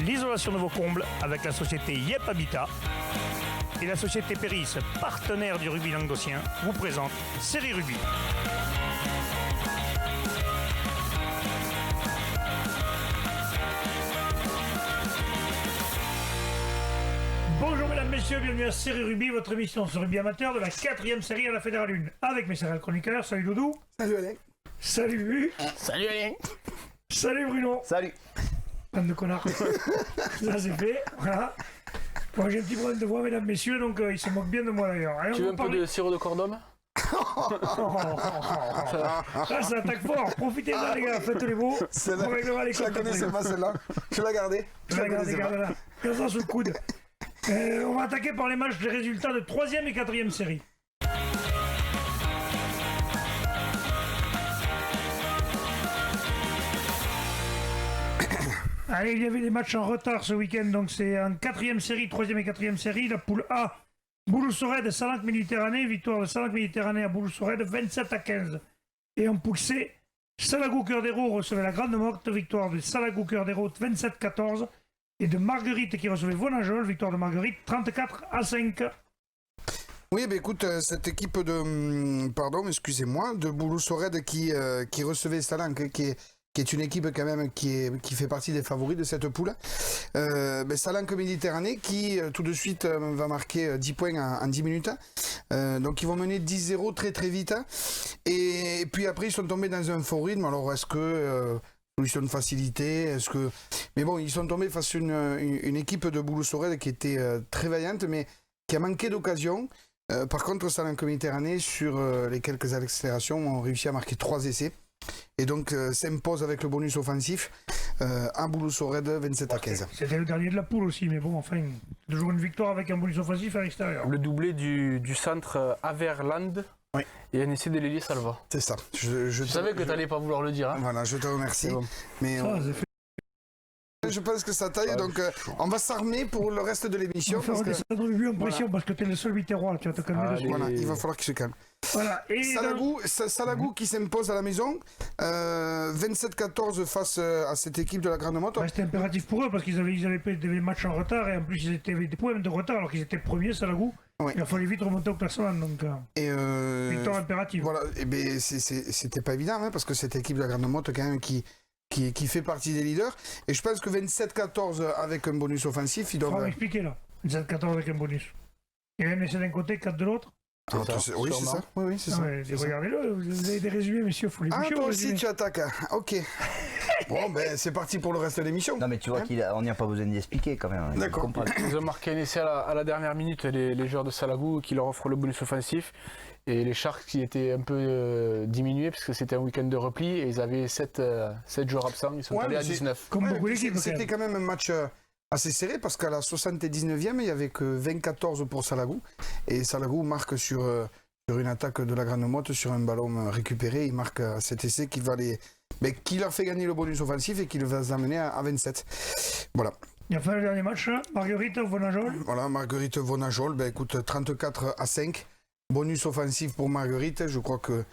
l'isolation de vos combles avec la société Yep Habitat. Et la société Péris, partenaire du rugby languedocien, vous présente Série Rugby. Bonjour mesdames, messieurs, bienvenue à Série Rugby, votre émission sur rugby amateur de la 4e série à la Fédérale 1. Avec mes céréales chroniqueurs, salut Doudou. Salut Alain. Salut Bubu. Salut Alain. Salut Bruno. Salut. Bande de connards. Ça c'est fait, voilà. Bon, j'ai un petit problème de voix mesdames, messieurs, donc ils se moquent bien de moi d'ailleurs. Allez, Tu veux un peu de sirop de cordon? Ça attaque fort, profitez-en les gars, faites les beaux. Celle-là, je la connaissais pas celle-là. Je l'ai gardée. Garde-la. Garde ça sous le coude. On va attaquer par les matchs des résultats de 3e et 4e série. Allez, il y avait des matchs en retard ce week-end, donc c'est en 4e série, 3e et 4e série. La poule A, Bouloussorède, Salanque Méditerranée, victoire de Salanque Méditerranée à Bouloussorède, 27-15. Et en poule C, Salagou Cœur d'Hérault recevait la Grande Morte, victoire de Salagou Cœur d'Hérault, 27-14. Et de Marguerite qui recevait Vonajol, victoire de Marguerite, 34-5. Oui, ben écoute, cette équipe de, de Bouloussorède qui recevait Salanque, qui est une équipe quand même qui fait partie des favoris de cette poule. Salanque Méditerranée qui tout de suite va marquer 10 points en 10 minutes. Donc ils vont mener 10-0 très très vite. Et puis après ils sont tombés dans un faux rythme. Alors est-ce que solution de facilité, mais bon, ils sont tombés face à une équipe de Bouloussorède qui était très vaillante mais qui a manqué d'occasion. Par contre, Salanque Méditerranée, sur les quelques accélérations, ont réussi à marquer 3 essais. Et donc s'impose avec le bonus offensif à Bouloussorède 27-15. C'était le dernier de la poule aussi, mais bon, enfin, toujours une victoire avec un bonus offensif à l'extérieur. Le doublé du centre Averland. Oui. Et un essai de l'Élie Salva. C'est ça. Je savais que tu n'allais pas vouloir le dire. Hein. Voilà, je te remercie. Bon. Mais je pense que ça taille, donc on va s'armer pour le reste de l'émission. On va faire des début en pression parce que tu es le seul 8 roi, tu vas te calmer dessus. Voilà, il va falloir qu'il se calme. Voilà. Et Salagou qui s'impose à la maison, 27-14 face à cette équipe de la Grande Motte. C'était impératif pour eux parce qu'ils avaient des matchs en retard et en plus ils avaient des points de retard alors qu'ils étaient premiers, Salagou. Ouais. Il a fallu vite remonter au classement, donc victoire impérative. Voilà, et ben c'était pas évident hein, parce que cette équipe de la Grande Motte quand même qui fait partie des leaders. Et je pense que 27-14 avec un bonus offensif, ils doivent... On va expliquer là. 27-14 avec un bonus. Il y a un essai d'un côté, 4 de l'autre. Oui, c'est ça. Oui, c'est ça. Regardez-le, vous avez des résumés, messieurs. Faut les boucher, toi aussi, tu attaques. Ok. Bon, ben, c'est parti pour le reste de l'émission. Non, mais tu vois qu'on n'y a pas besoin d'y expliquer quand même. D'accord. Ils ont marqué un essai à la dernière minute, les joueurs de Salagou, qui leur offrent le bonus offensif. Et les Sharks qui étaient un peu diminués, parce que c'était un week-end de repli, et ils avaient 7 joueurs absents, ils sont allés à 19. Comme beaucoup d'équipes. C'était quand même un match assez serré, parce qu'à la 79e, il n'y avait que 20-14 pour Salagou. Et Salagou marque sur une attaque de la Grande Motte, sur un ballon récupéré, il marque cet essai qui leur fait gagner le bonus offensif et qui va les amener à 27. Voilà. Il a fait le dernier match, Marguerite Vonajol. Voilà, Marguerite Vonajol, écoute, 34-5. Bonus offensif pour Marguerite, je crois que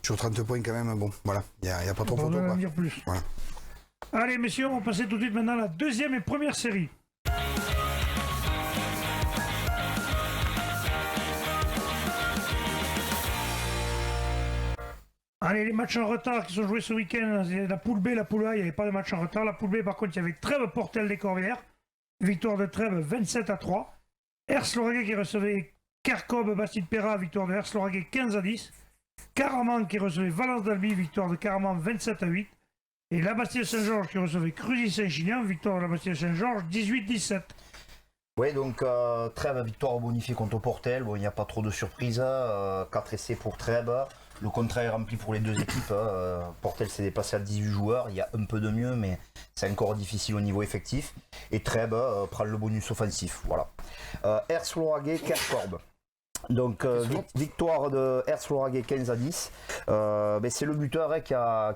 sur 30 points quand même, bon, voilà, il n'y a pas trop photo. On va en dire plus. Voilà. Allez messieurs, on va passer tout de suite maintenant à la 2e et 1re série. Allez, les matchs en retard qui sont joués ce week-end, la poule B, la poule A, il n'y avait pas de match en retard. La poule B, par contre, il y avait Trèbes Portel des Corbières, victoire de Trèbes 27-3. Ers-Lauragais qui recevait Kercob Bastide Perra, victoire de Ers-Lauragais 15-10. Caraman qui recevait Valence d'Albi, victoire de Caraman 27-8. Et la Bastille-Saint-Georges qui recevait Cruzy-Saint-Gilien, victoire de la Bastille-Saint-Georges 18-17. Oui, donc Trèbes, victoire bonifiée contre Portel. Bon, il n'y a pas trop de surprises. 4 essais pour Trèbes. Le contrat est rempli pour les deux équipes. Portel s'est déplacé à 18 joueurs. Il y a un peu de mieux, mais c'est encore difficile au niveau effectif. Et Trèbes prend le bonus offensif. Voilà. Ers-Lauragais, Kercorbe. Donc victoire de Ers-Lauragais 15-10. C'est le buteur qui a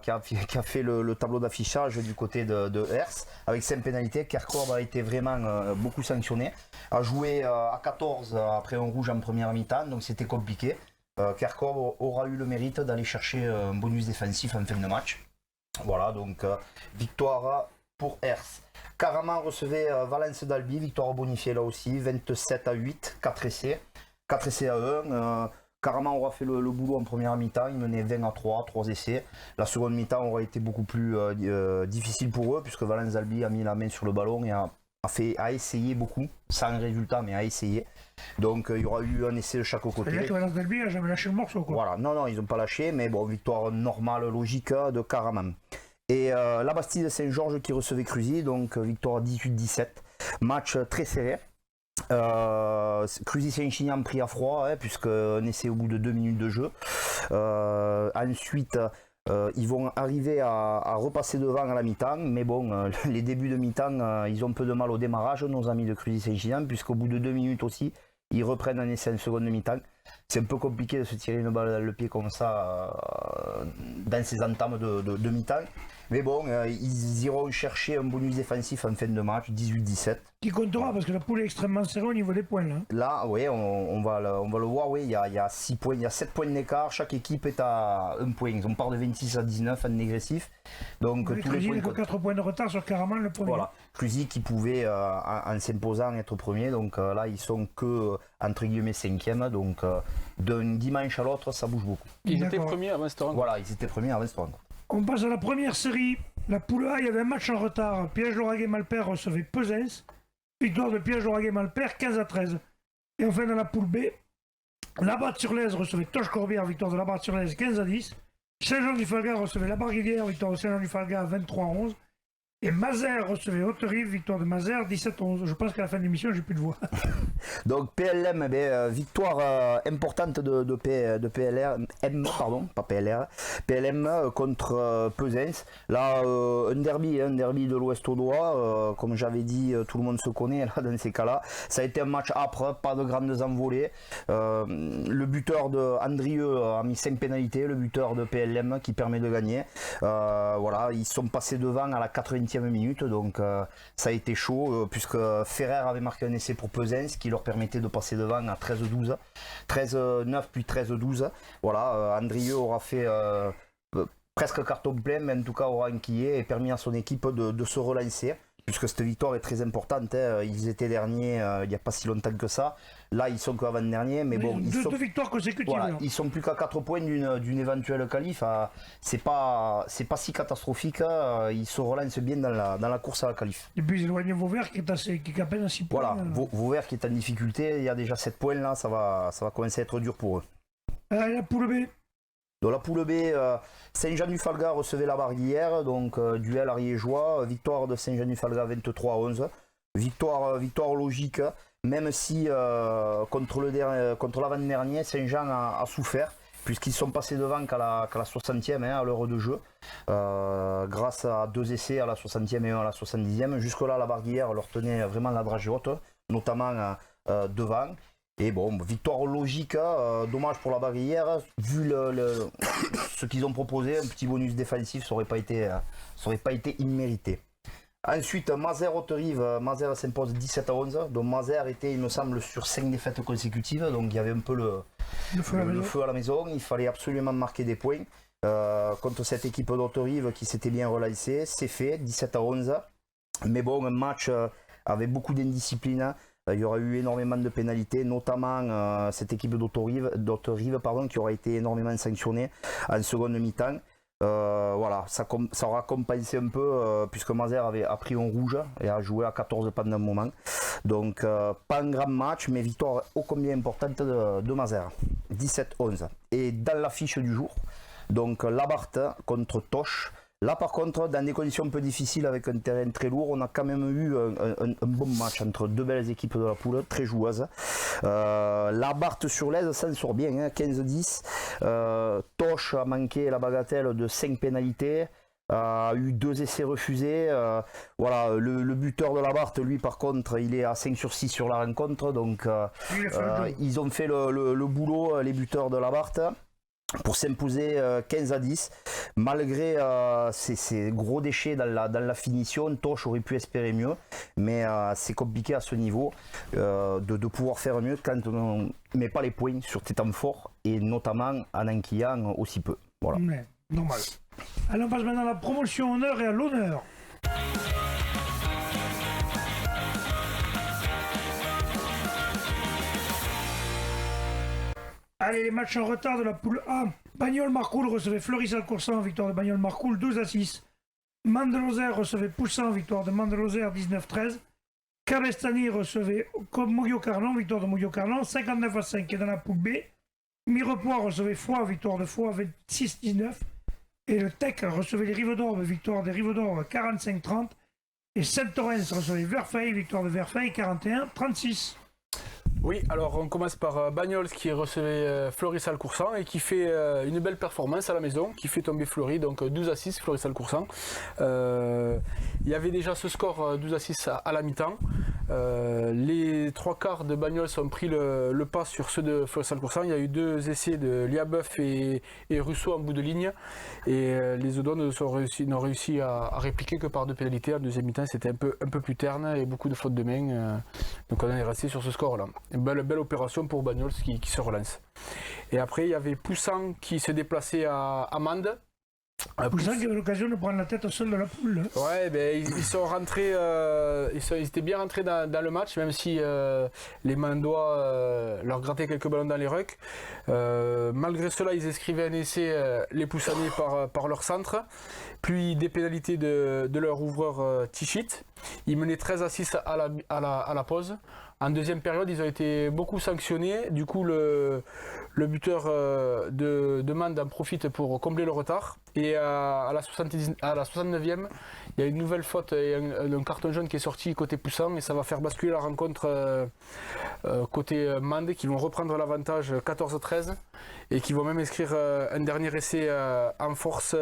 fait le tableau d'affichage du côté de Ers avec 5 pénalités. Kercorbe a été vraiment beaucoup sanctionné. A joué à 14 après un rouge en première mi-temps, donc c'était compliqué. Kercorbe aura eu le mérite d'aller chercher un bonus défensif en fin de match. Voilà, donc victoire pour Ers. Caraman recevait Valence d'Albi, victoire bonifiée là aussi, 27-8, 4 essais. 4 essais à 1. Caraman aura fait le boulot en première mi-temps, il menait 20-3, 3 essais. La seconde mi-temps aurait été beaucoup plus difficile pour eux, puisque Valence d'Albi a mis la main sur le ballon et a essayé beaucoup, sans résultat, mais a essayé. Donc il y aura eu un essai de chaque côté. C'est-à-dire que Valence d'Albi n'a jamais lâché le morceau, quoi. Voilà, non, ils n'ont pas lâché, mais bon, victoire normale, logique de Caraman. Et la Bastille de Saint-Georges qui recevait Cruzy, donc victoire 18-17. Match très serré. Cruzy-Saint-Chinian pris à froid, puisqu'un essai au bout de 2 minutes de jeu. Ensuite, ils vont arriver à repasser devant à la mi-temps, mais bon, les débuts de mi-temps, ils ont un peu de mal au démarrage, nos amis de Cruzy-Saint-Chinian, puisqu'au bout de 2 minutes aussi, ils reprennent un essai en seconde mi-temps. C'est un peu compliqué de se tirer une balle dans le pied comme ça dans ces entames de mi-temps. Mais bon, ils iront chercher un bonus défensif en fin de match, 18-17. Qui comptera, parce que la poule est extrêmement serrée au niveau des points, là. Là, oui, on va le voir, oui, il y a 6 points, il y a 7 points d'écart, chaque équipe est à 1 point. On part de 26 à 19 en négressif. Donc tous les points. 4 points de retard sur Caraman, le premier. Voilà, Cruzy qui pouvait, en s'imposant, être premier. Donc là, ils sont que, entre guillemets, 5e. Donc d'un dimanche à l'autre, ça bouge beaucoup. Ils étaient premiers avant cette rencontre. Voilà, ils étaient premiers avant cette rencontre. On passe à la première série. La poule A, il y avait un match en retard. Piège-Lauragais-Malpère recevait Pesens. Victoire de Piège-Lauragais-Malpère, 15-13. Et enfin, dans la poule B, Labarthe-sur-Lèze recevait Toche-Corbière, victoire de Labarthe-sur-Lèze, 15-10. Saint-Jean-du-Falgard recevait Labarguilière, victoire de Saint-Jean-du-Falgard, 23-11. Et Mazères recevait Haute-Rive, victoire de Mazères, 17-11. Je pense qu'à la fin de l'émission, j'ai plus de voix. Donc PLM, victoire importante de PLM, pas PLR, PLM contre Pesens. Là, un derby de l'Ouest audois, comme j'avais dit, tout le monde se connaît là, dans ces cas-là. Ça a été un match âpre, pas de grandes envolées. Le buteur de Andrieux a mis 5 pénalités, le buteur de PLM qui permet de gagner. Voilà, ils sont passés devant à la 80e minute, donc ça a été chaud, puisque Ferrer avait marqué un essai pour Pesens qui leur permettait de passer devant à 13-12, 13-9 puis 13-12. Voilà, Andrieux aura fait presque carton plein, mais en tout cas aura enquillé et permis à son équipe de se relancer, puisque cette victoire est très importante. Ils étaient derniers il n'y a pas si longtemps que ça. Là, ils sont qu'avant-dernier, mais bon, deux victoires consécutives. Voilà, ils sont plus qu'à 4 points d'une éventuelle qualif. C'est pas si catastrophique. Ils se relancent bien dans la course à la qualif. Et puis ils éloignent Vauvert qui est à peine à 6 points. Voilà, Vauvert qui est en difficulté. Il y a déjà 7 points là. Ça va commencer à être dur pour eux. La poule B. Dans la poule B, Saint-Jean-du-Falgard recevait Labarguilière, donc duel ariégeois, victoire de Saint-Jean-du-Falgard 23-11. Victoire logique, même si contre l'avant-dernier, Saint-Jean a souffert, puisqu'ils sont passés devant qu'à la 60e à l'heure de jeu, grâce à 2 essais à la 60e et 1 à la 70e. Jusque-là, Labarguilière leur tenait vraiment la dragée haute, notamment devant. Et bon, victoire logique, dommage pour la Barguillère, vu ce qu'ils ont proposé, un petit bonus défensif, ça aurait pas été immérité. Ensuite, Mazères-Haute-Rive, Mazères s'impose 17-11, donc Mazères était, il me semble, sur 5 défaites consécutives, donc il y avait un peu le feu à la maison, il fallait absolument marquer des points contre cette équipe d'Haute-Rive qui s'était bien relancée, c'est fait, 17-11, mais bon, un match avec beaucoup d'indiscipline. Il y aura eu énormément de pénalités, notamment cette équipe d'Haute-Rive qui aura été énormément sanctionnée en seconde mi-temps. Voilà, ça aura compensé un peu puisque Mazères a pris un rouge et a joué à 14 pendant un moment. Donc pas un grand match, mais victoire ô combien importante de Mazères, 17-11. Et dans l'affiche du jour, donc Labarthe contre Toch. Là par contre, dans des conditions un peu difficiles avec un terrain très lourd, on a quand même eu un bon match entre 2 belles équipes de la poule, très joueuses. Labarthe-sur-Lèze s'en sort bien, 15-10. Toch a manqué la bagatelle de 5 pénalités, a eu 2 essais refusés. Voilà, le buteur de Labarthe, lui par contre, il est à 5/6 sur la rencontre, donc ils ont fait le boulot, les buteurs de Labarthe, pour s'imposer 15-10, malgré ces gros déchets dans la finition. Toch aurait pu espérer mieux, mais c'est compliqué à ce niveau de pouvoir faire mieux quand on ne met pas les points sur tes temps forts, et notamment en enquillant aussi peu. Voilà. Mais, normal. Allez, on passe maintenant à la promotion honneur et à l'honneur. Allez, les matchs en retard de la poule A. Bagnoles-Marcoul recevait Fleury-Salcoursan, victoire de Bagnoles-Marcoul 12-6. Mande-Lozère recevait Poussan, victoire de Mande-Lozère 19-13. Cabestany recevait Mougio-Carnon, victoire de Mougio-Carnon 59-5. Et dans la poule B, Mirepoix recevait Foix, victoire de Foix 26-19. Et le Tech recevait les Rives-d'Orbe, victoire des Rives-d'Orbe 45-30. Et Saint-Orens recevait Verfeil, victoire de Verfeil 41-36. Oui, alors on commence par Bagnols qui recevait Fleury-Salcoursan et qui fait une belle performance à la maison, qui fait tomber Fleury, donc 12-6 Fleury-Salcoursan. Il y avait déjà ce score 12-6 à la mi-temps. Les trois quarts de Bagnols ont pris le pas sur ceux de Fleury-Salcoursan. Il y a eu 2 essais de Liabeuf et Rousseau en bout de ligne. Et les Odois n'ont réussi à répliquer que par 2 pénalités. En deuxième mi-temps, c'était un peu plus terne et beaucoup de fautes de main. Donc on est resté sur ce score-là. Une belle opération pour Bagnols qui se relance. Et après, il y avait Poussan qui se déplaçait à Mende. Poussan qui avait l'occasion de prendre la tête seul de la poule. Ouais, ben, ils sont rentrés, ils étaient bien rentrés dans le match, même si les Mandois leur grattaient quelques ballons dans les rucks. Malgré cela, ils inscrivaient un essai, les Poussanais par leur centre, puis des pénalités de leur ouvreur Tichit. Ils menaient 13-6 à la pause. En deuxième période, ils ont été beaucoup sanctionnés. Du coup, le buteur de Mende en profite pour combler le retard. Et à la 69e, il y a une nouvelle faute et un carton jaune qui est sorti côté Poussan. Et ça va faire basculer la rencontre côté Mende, qui vont reprendre l'avantage 14-13. Et qui vont même inscrire un dernier essai en force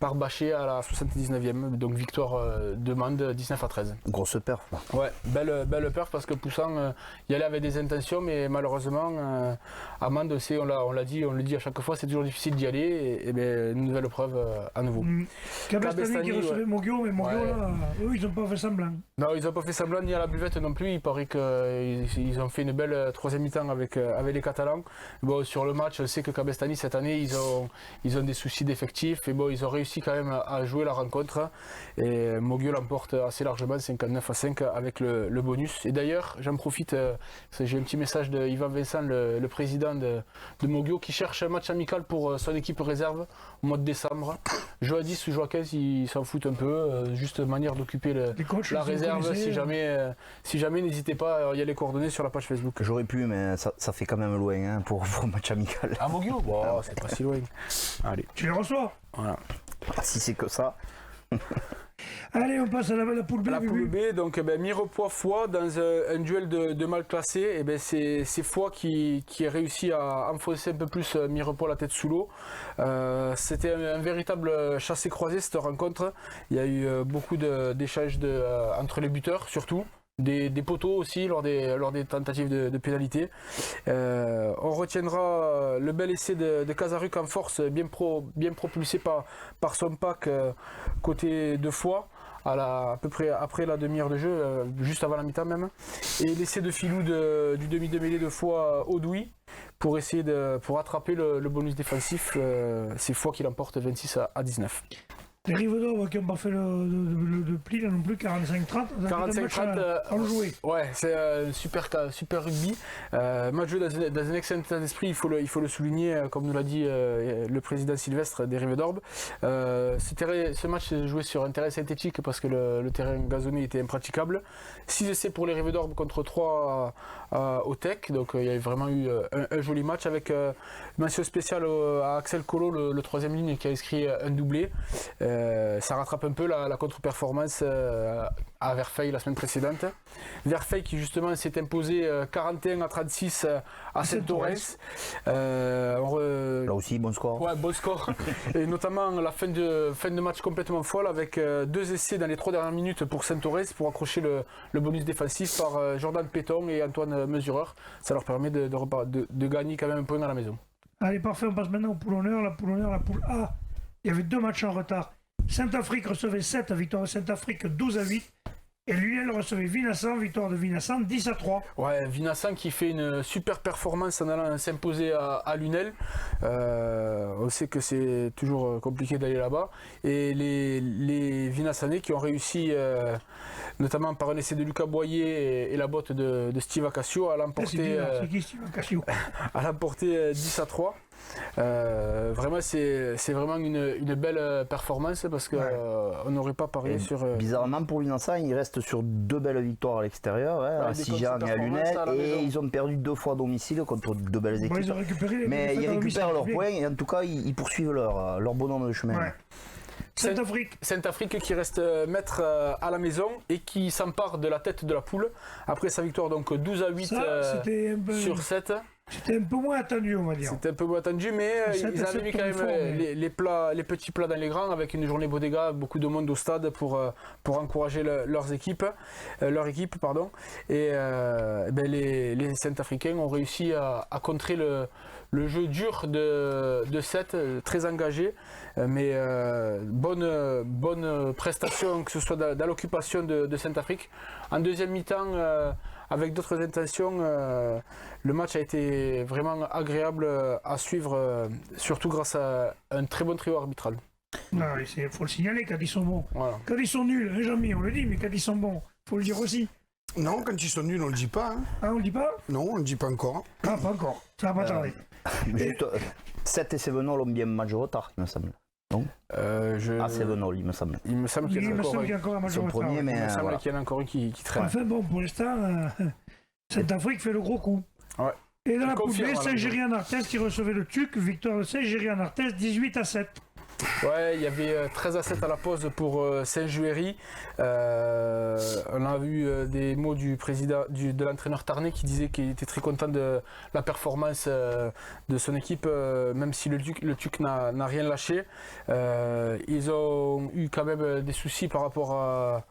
par Bachet à la 79e. Donc victoire de Mende 19-13. Grosse perf. Ouais, belle perf parce que Poussan y allait avec des intentions, mais malheureusement, à Mende, on le dit à chaque fois, c'est toujours difficile d'y aller. Et bien, une nouvelle preuve à nouveau. Cabestany qui recevait Mougio, mais Mougio, là, eux, ils n'ont pas fait semblant. Non, ils n'ont pas fait semblant ni à la buvette non plus. Il paraît qu'ils ont fait une belle troisième mi-temps avec les Catalans. Bon, sur le match, je sais que Cabestany, cette année, ils ont des soucis d'effectifs. Et bon, ils ont réussi quand même à jouer la rencontre. Et Mougio l'emporte assez largement, 59-5 avec le bonus. Et d'ailleurs, j'en profite, j'ai un petit message de Yvan Vincent, le président de Mougio, qui cherche un match amical pour son équipe réserve au mois de décembre. Joue à 10 ou joue à 15, ils s'en foutent un peu. Juste manière d'occuper la réserve. Si jamais, n'hésitez pas, il y a les coordonnées sur la page Facebook. J'aurais pu, mais ça fait quand même loin hein, pour un match amical. À Mougio, bon, c'est pas si loin. Allez. Tu les reçois. Voilà. Si c'est que ça. Allez, on passe à la poule B. La poule B, donc Mirepoix-Foix dans un duel de mal classé. Et c'est Foix qui a réussi à enfoncer un peu plus Mirepoix la tête sous l'eau. C'était un véritable chassé-croisé cette rencontre. Il y a eu beaucoup d'échanges entre les buteurs surtout. Des poteaux aussi lors des tentatives de pénalité. On retiendra le bel essai de Kazaruc en force, bien propulsé par son pack côté de Foix, à peu près après la demi-heure de jeu, juste avant la mi-temps même. Et l'essai de Filou du demi de mêlée de Foix au Douy pour essayer pour attraper le bonus défensif. C'est Foix qui l'emporte 26-19. Les Rives-d'Orbe qui n'ont pas fait de pli là non plus, 45-30. 45-30, on le jouait. Ouais, c'est un super rugby. Match joué dans un excellent état d'esprit, il faut le souligner, comme nous l'a dit le président Sylvestre des Rives-d'Orbe. Ce match s'est joué sur un terrain synthétique parce que le terrain gazonné était impraticable. 6 essais pour les Rives-d'Orbe contre 3 au Tech, donc il y a vraiment eu un joli match avec mention spéciale à Axel Collot, le troisième ligne qui a inscrit un doublé. Ça rattrape un peu la contre-performance à Verfeil la semaine précédente. Verfeil qui justement s'est imposé 41-36 à Saint-Orens. Là aussi, bon score. Ouais, bon score. Et notamment la fin de match complètement folle avec 2 essais dans les 3 dernières minutes pour Saint-Orens pour accrocher le bonus défensif par Jordan Péton et Antoine Mesureur. Ça leur permet de gagner quand même un point à la maison. Allez, parfait, on passe maintenant au poule honneur. La poule honneur, la poule A. Il y avait 2 matchs en retard. Saint-Afrique recevait 7, victoire de Saint-Afrique 12-8. Et Lunel recevait Vinassan, victoire de Vinassan 10-3. Ouais, Vinassan qui fait une super performance en allant s'imposer à Lunel. On sait que c'est toujours compliqué d'aller là-bas. Et les Vinassanais qui ont réussi, notamment par un essai de Lucas Boyer et la botte de Steve Acacio, à l'emporter. C'est qui Steve Acacio? À l'emporter 10-3. Vraiment, c'est vraiment une belle performance parce qu'on n'aurait pas parié sur. Bizarrement pour Vinassan, il reste sur 2 belles victoires à l'extérieur, à Sijan et à Lunel, et ils ont perdu 2 fois à domicile contre 2 belles équipes. Ils ont récupéré mais ils récupèrent leurs points et en tout cas ils poursuivent leur bonhomme de chemin. Ouais. Saint-Afrique qui reste maître à la maison et qui s'empare de la tête de la poule après sa victoire donc 12-8 sur 7. C'était un peu moins attendu, on va dire. C'était un peu moins attendu, mais ils avaient mis quand même les petits plats dans les grands avec une journée Bodega, beaucoup de monde au stade pour encourager leur équipe. Et les Saint-Africains ont réussi à contrer le jeu dur de 7, très engagé, mais bonne prestation, que ce soit dans l'occupation de Saint-Afrique. En deuxième mi-temps, avec d'autres intentions, le match a été vraiment agréable à suivre, surtout grâce à un très bon trio arbitral. Il faut le signaler quand ils sont bons. Voilà. Quand ils sont nuls, hein, Jean-Mi, on le dit, mais quand ils sont bons, il faut le dire aussi. Non, quand ils sont nuls, on le dit pas. Hein. Ah, on le dit pas? Non, on le dit pas encore. Ah, pas encore. Ça va pas tarder. 7 et Sevenol ont bien un match de retard, il me semble. Non Sevenol, il me semble. Il me semble qu'il y a encore un match de son retard. premier, mais Il me semble voilà. qu'il y en a encore un qui traîne. Enfin bon, pour l'instant, Saint-Afrique fait le gros coup. Ouais. Et dans la poule confirme, B, Saint-Géry-en-Arthès qui recevait le TUC, victoire de Saint-Géry-en-Arthès 18-7. Ouais, il y avait 13-7 à la pause pour Saint-Juéry. On a vu des mots du président, de l'entraîneur Tarnet qui disait qu'il était très content de la performance de son équipe, même si le TUC n'a rien lâché. Ils ont eu quand même des soucis par rapport à...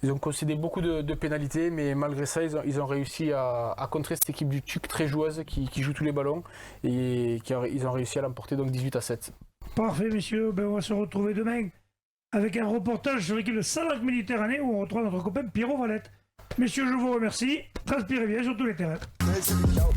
Ils ont concédé beaucoup de pénalités, mais malgré ça, ils ont réussi à contrer cette équipe du TUC très joueuse qui joue tous les ballons et ils ont réussi à l'emporter donc 18-7. Parfait, messieurs. Ben, on va se retrouver demain avec un reportage sur l'équipe de Salac Méditerranée où on retrouve notre copain Pierrot Valette. Messieurs, je vous remercie. Transpirez bien sur tous les terrains. Ouais, salut, ciao.